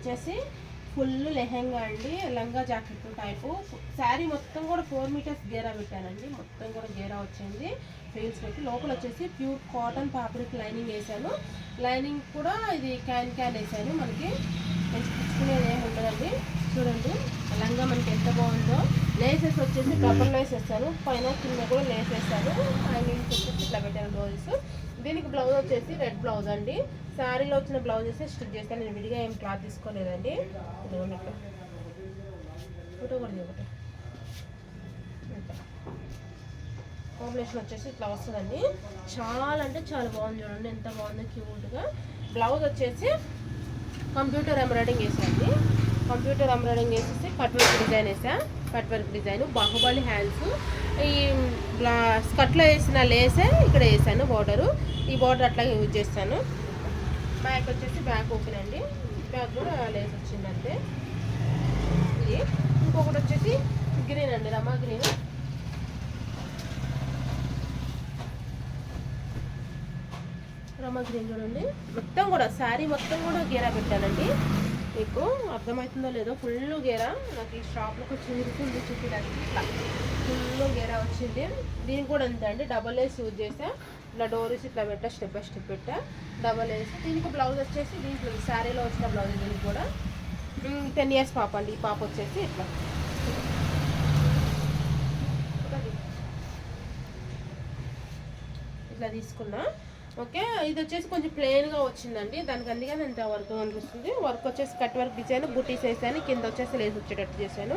వచ్చేసి ఫుల్ లెహెంగా అండి, లంగా జాకెట్ టైపు. శారీ మొత్తం కూడా 4 మీటర్స్ గేరా పెట్టానండి, మొత్తం కూడా గేరా వచ్చింది ఫీల్స్ పెట్టి. లోపల వచ్చేసి ప్యూర్ కాటన్ ఫ్యాబ్రిక్ లైనింగ్ వేసాను. లైనింగ్ కూడా ఇది క్యాన్ వేసాను. మనకి మంచి పుచ్చుకునేది ఏమి ఉండదండి. చూడండి లంగా మనకి ఎంత బాగుందో. లేసెస్ వచ్చేసి డబుల్ లేస్ వేస్తాను, పైన కింద కూడా లేస్ వేస్తాను. లైనింగ్ వచ్చేసి ఇట్లా పెట్టాను బ్లౌజెస్. దీనికి బ్లౌజ్ వచ్చేసి రెడ్ బ్లౌజ్ అండి. శారీలో వచ్చిన బ్లౌజెస్ స్టిచ్ చేస్తాను. నేను విడిగా ఏం క్లాత్ తీసుకోలేదండి. ఫోటో కూడా ఒకటి కాంబినేషన్ వచ్చేసి ఇట్లా వస్తుందండి. చాలా అంటే చాలా బాగుంది. చూడండి ఎంత బాగుందో క్యూట్గా. బ్లౌజ్ వచ్చేసి కంప్యూటర్ ఎంబ్రాయిడింగ్ వేసాండి. కంప్యూటర్ ఎంబ్రాయిడింగ్ వేసేసి కట్ వర్క్ డిజైన్ వేసా. Cut work design, Baahubali hands. ఈ స్కర్ట్లో వేసిన లేసే ఇక్కడ వేసాను బార్డరు. ఈ బార్డర్ అట్లాగే యూజ్ చేస్తాను. బ్యాక్ వచ్చేసి బ్యాక్ ఓపెన్ అండి. బ్యాక్ కూడా లేస్ వచ్చిందంటే. ఇది ఇంకొకటి వచ్చేసి గ్రీన్ అండి, రమా గ్రీన్. రమా గ్రీన్ చూడండి. మొత్తం కూడా శారీ మొత్తం కూడా గేరా పెట్టానండి. మీకు అర్థమవుతుందో లేదో, ఫుల్ గేరా. నాకు ఈ షాప్లోకి వచ్చింది ఫుల్ చూపించడానికి ఇట్లా ఫుల్ గేరా వచ్చింది. దీనికి కూడా అంతే అండి, డబల్ లేస్ యూజ్ చేసా. ఇట్లా డోరీస్ ఇట్లా పెట్టా, స్టెప్ బై స్టెప్ పెట్టా, డబల్ లేస్. దీనికి బ్లౌజ్ వచ్చేసి దీంట్లో శారీలో వచ్చిన బ్లౌజ్. దీనికి కూడా 10 ఇయర్స్ పాప అండి. ఈ పాప వచ్చేసి ఇట్లా ఇట్లా తీసుకున్నా. ఓకే, ఇది వచ్చేసి కొంచెం ప్లెయిన్గా వచ్చిందండి. దానికి అందుకని ఎంత వర్క్ కనిపిస్తుంది. వర్క్ వచ్చేసి కట్ వర్క్ డిజైన్, బుటీస్ వేసాను. కింద వచ్చేసి లేస్ వచ్చేటట్టు చేశాను.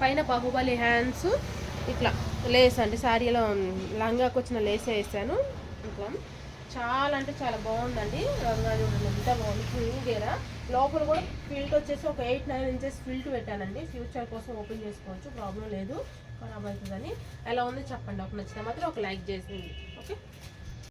పైన బాహుబలి హ్యాండ్స్ ఇట్లా లేస్ అండి. శారీలో లంగాకి వచ్చిన లేసే వేసాను. ఇట్లా చాలా అంటే చాలా బాగుందండి. లంగా చూడండి ఎంత బాగుంది, ఫుల్ గేరా. లోపల కూడా ఫిల్ట్ వచ్చేసి ఒక 8-9 ఇంచెస్ ఫిల్ట్ పెట్టానండి. ఫ్యూచర్ కోసం ఓపెన్ చేసుకోవచ్చు, ప్రాబ్లం లేదు. ఖరాబ్ అవుతుందని. ఎలా ఉంది చెప్పండి. ఒక నచ్చితే మాత్రం ఒక లైక్ చేసింది. ఓకే.